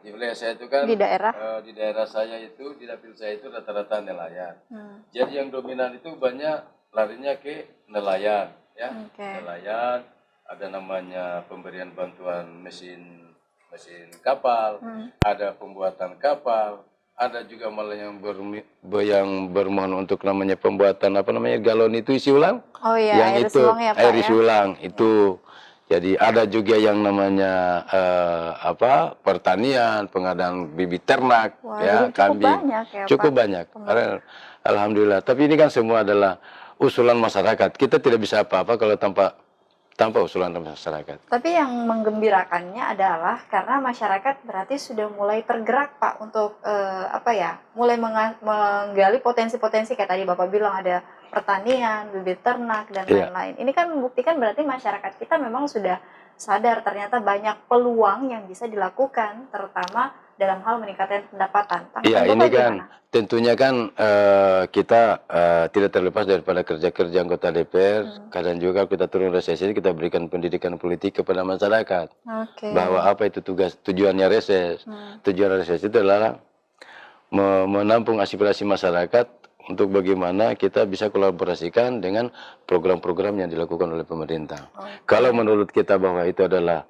Speaker 2: itu kan di daerah saya itu, di dapil saya itu rata-rata nelayan. Jadi yang dominan itu banyak larinya ke nelayan, ya. Nelayan, ada namanya pemberian bantuan mesin kapal, ada pembuatan kapal, ada juga malah yang bermohon untuk namanya pembuatan galon itu isi ulang.
Speaker 1: Oh iya,
Speaker 2: yang itu air isi ulang itu. Jadi ada juga yang namanya pertanian, pengadaan bibit ternak, ya, kambing. Cukup banyak. Alhamdulillah. Tapi ini kan semua adalah usulan masyarakat. Kita tidak bisa apa-apa kalau tanpa usulan masyarakat.
Speaker 1: Tapi yang menggembirakannya adalah karena masyarakat berarti sudah mulai tergerak Pak untuk mulai menggali potensi-potensi kayak tadi Bapak bilang ada pertanian, bibit ternak dan lain-lain. Ini kan membuktikan berarti masyarakat kita memang sudah sadar ternyata banyak peluang yang bisa dilakukan, terutama dalam hal meningkatkan pendapatan.
Speaker 2: Iya, ini kan tentunya kan kita tidak terlepas daripada kerja-kerja anggota DPR. Kadang juga kita turun reses ini kita berikan pendidikan politik kepada masyarakat. Bahwa apa itu tujuannya reses. Tujuan reses itu adalah menampung aspirasi masyarakat untuk bagaimana kita bisa kolaborasikan dengan program-program yang dilakukan oleh pemerintah. Kalau menurut kita bahwa itu adalah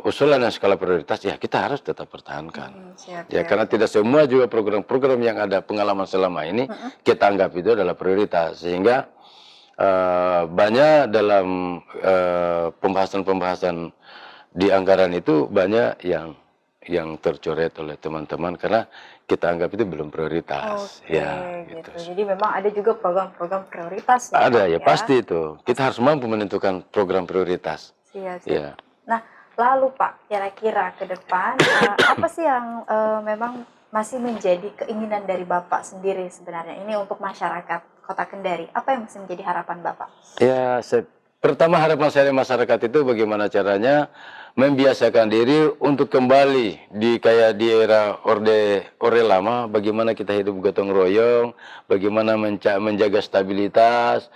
Speaker 2: usulan yang skala prioritas, ya kita harus tetap pertahankan. Karena tidak semua juga program-program yang ada pengalaman selama ini kita anggap itu adalah prioritas, sehingga banyak dalam pembahasan-pembahasan di anggaran itu banyak yang tercoret oleh teman-teman karena kita anggap itu belum prioritas.
Speaker 1: Gitu. Jadi memang ada juga program-program prioritas.
Speaker 2: Ada ya, pasti itu. Kita harus mampu menentukan program prioritas.
Speaker 1: Nah, lalu Pak, kira-kira ke depan apa sih yang memang masih menjadi keinginan dari Bapak sendiri sebenarnya ini untuk masyarakat Kota Kendari? Apa yang masih menjadi harapan Bapak?
Speaker 2: Ya, pertama harapan saya di masyarakat itu bagaimana caranya membiasakan diri untuk kembali kayak di era orde lama, bagaimana kita hidup gotong royong, bagaimana menjaga stabilitas,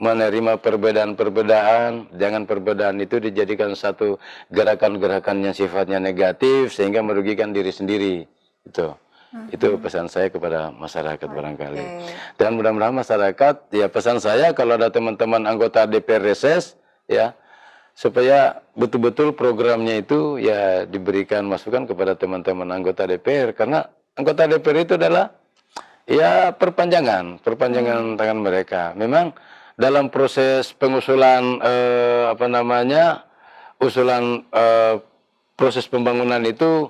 Speaker 2: menerima perbedaan-perbedaan, jangan perbedaan itu dijadikan satu gerakan-gerakan yang sifatnya negatif sehingga merugikan diri sendiri. Itu pesan saya kepada masyarakat barangkali. Dan mudah-mudahan masyarakat, ya pesan saya kalau ada teman-teman anggota DPR reses, ya supaya betul-betul programnya itu ya diberikan masukan kepada teman-teman anggota DPR, karena anggota DPR itu adalah ya perpanjangan tangan mereka. Memang dalam proses pengusulan usulan proses pembangunan itu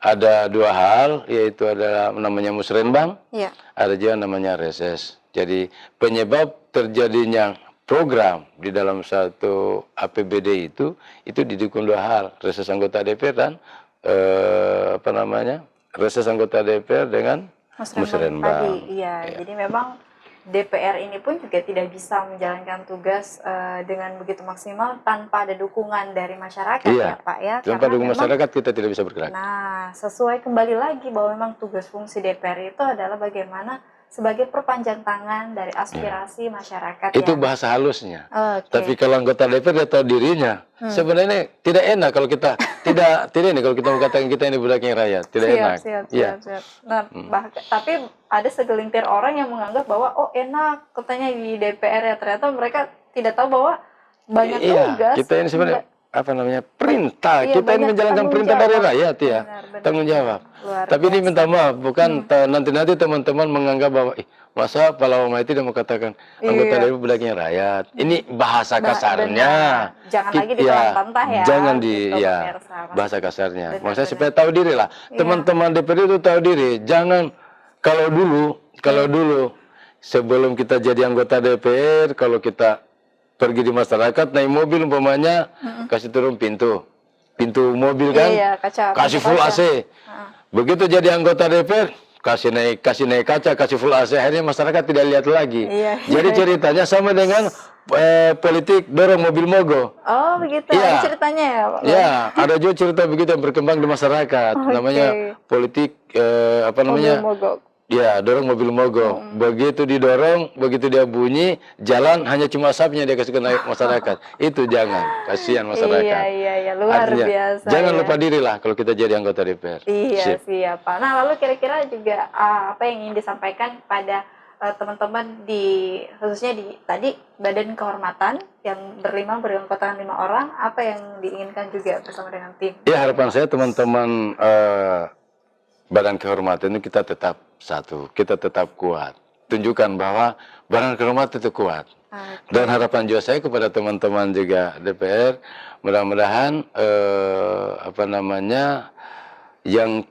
Speaker 2: ada dua hal, yaitu adalah namanya musrenbang, ada juga namanya reses. Jadi penyebab terjadinya program di dalam satu APBD itu didukung dua hal, reses anggota DPR dan reses anggota DPR dengan musrenbang.
Speaker 1: Iya, jadi memang DPR ini pun juga tidak bisa menjalankan tugas dengan begitu maksimal tanpa ada dukungan dari masyarakat, ya Pak ya.
Speaker 2: Tanpa dukungan masyarakat kita tidak bisa bergerak.
Speaker 1: Nah, sesuai kembali lagi bahwa memang tugas fungsi DPR itu adalah bagaimana sebagai perpanjang tangan dari aspirasi masyarakat.
Speaker 2: Itu bahasa halusnya. Tapi kalau anggota DPR dia tahu dirinya. Sebenarnya tidak enak kalau kita tidak enak kalau kita mengatakan kita ini budaknya rakyat. Tidak enak.
Speaker 1: Siap. Nah, tapi ada segelintir orang yang menganggap bahwa oh enak katanya di DPR ya, ternyata mereka tidak tahu bahwa banyak tugas.
Speaker 2: Kita ini sebenarnya perintah. Kita ini menjalankan perintah dari rakyat ya. Tanggung jawab. Tapi ini minta maaf, bukan nanti teman-teman menganggap bahwa masa Pak Lawama itu tidak mau katakan anggota DPR budaknya rakyat. Ini bahasa kasarnya.
Speaker 1: Jangan lagi dipantah ya.
Speaker 2: Jangan bahasa kasarnya. Maksudnya supaya tahu diri lah. Teman-teman DPR itu tahu diri. Jangan kalau dulu sebelum kita jadi anggota DPR, kalau kita pergi di masyarakat naik mobil umpamanya kasih turun pintu mobil kan, kasih full AC. Begitu jadi anggota DPR kasih naik kaca, kasih full AC, akhirnya masyarakat tidak lihat lagi. Jadi ceritanya sama dengan politik dorong mobil mogok.
Speaker 1: Oh begitu, ceritanya ya Pak?
Speaker 2: Ya, ada juga cerita begitu yang berkembang di masyarakat. Namanya politik
Speaker 1: mobil mogok.
Speaker 2: Ya, dorong mobil mogok. Begitu didorong, begitu dia bunyi, jalan hanya cuma asapnya dia kasih ke masyarakat. Itu jangan, kasihan masyarakat.
Speaker 1: Iya, luar biasa.
Speaker 2: Jangan lupa diri lah kalau kita jadi anggota DPR.
Speaker 1: Iya, siap Pak. Nah, lalu kira-kira juga apa yang ingin disampaikan pada teman-teman khususnya di tadi Badan Kehormatan yang beranggotakan 5 orang, apa yang diinginkan juga bersama dengan tim?
Speaker 2: Ya, harapan saya teman-teman Badan Kehormatan itu kita tetap satu, kita tetap kuat. Tunjukkan bahwa Badan Kehormatan itu kuat. Dan harapan juga saya kepada teman-teman juga DPR, mudah-mudahan yang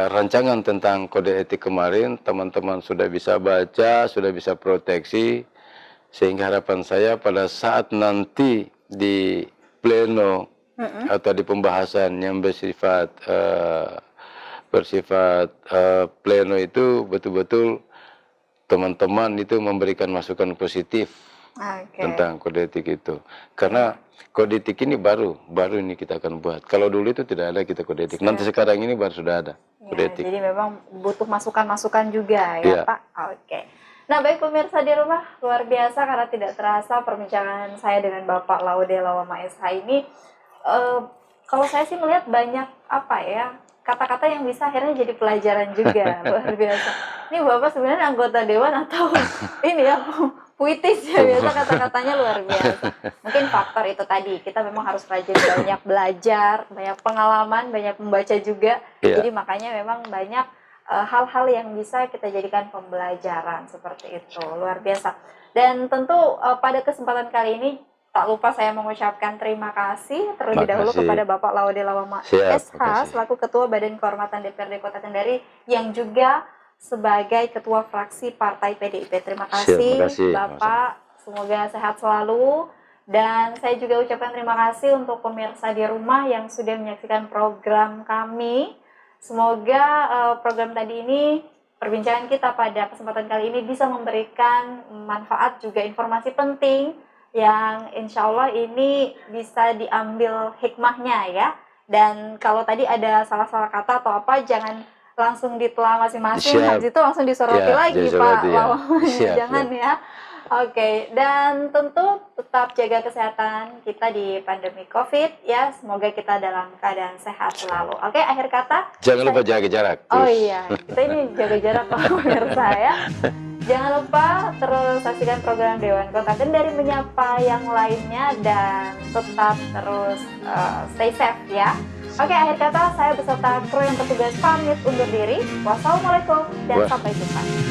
Speaker 2: rancangan tentang kode etik kemarin teman-teman sudah bisa baca, sudah bisa proteksi, sehingga harapan saya pada saat nanti di pleno atau di pembahasan yang bersifat pleno itu betul-betul teman-teman itu memberikan masukan positif tentang kode etik itu. Karena kode etik ini baru ini kita akan buat. Kalau dulu itu tidak ada kita kode etik. Nanti sekarang ini baru sudah ada kode etik.
Speaker 1: Jadi memang butuh masukan-masukan juga ya Pak. Nah baik pemirsa di rumah, luar biasa karena tidak terasa perbincangan saya dengan Bapak Laude Lawama SH ini. Kalau saya sih melihat banyak kata-kata yang bisa akhirnya jadi pelajaran juga, luar biasa. Ini Bapak sebenarnya anggota dewan atau ini ya puitis ya, biasa kata-katanya luar biasa. Mungkin faktor itu tadi, kita memang harus rajin banyak belajar, banyak pengalaman, banyak membaca juga. Jadi makanya memang banyak hal-hal yang bisa kita jadikan pembelajaran seperti itu, luar biasa. Dan tentu pada kesempatan kali ini tak lupa saya mengucapkan terima kasih terlebih dahulu kepada Bapak Laude Lawama SH selaku Ketua Badan Kehormatan DPRD Kota Kendari yang juga sebagai Ketua Fraksi Partai PDIP. Terima kasih Bapak, semoga sehat selalu Dan saya juga ucapkan terima kasih untuk pemirsa di rumah yang sudah menyaksikan program kami. Semoga program tadi ini, perbincangan kita pada kesempatan kali ini bisa memberikan manfaat juga informasi penting yang insya Allah ini bisa diambil hikmahnya ya. Dan kalau tadi ada salah-salah kata atau apa, jangan langsung ditelan masing-masing,
Speaker 2: Siap.
Speaker 1: habis itu langsung disoroti
Speaker 2: Ya,
Speaker 1: lagi Pak
Speaker 2: disoroti ya.
Speaker 1: lawannya,
Speaker 2: Siap,
Speaker 1: jangan ya. Oke, dan tentu tetap jaga kesehatan kita di pandemi COVID ya. Semoga kita dalam keadaan sehat selalu. Oke, akhir kata.
Speaker 2: Jangan lupa jaga jarak.
Speaker 1: Oh
Speaker 2: Terus.
Speaker 1: iya, kita ini jaga jarak Pak pemirsa ya. Jangan lupa terus saksikan program Dewan Kota Kendari Menyapa yang lainnya dan tetap terus stay safe ya. Oke, akhir kata saya beserta kru yang bertugas pamit undur diri. Wassalamualaikum dan sampai jumpa.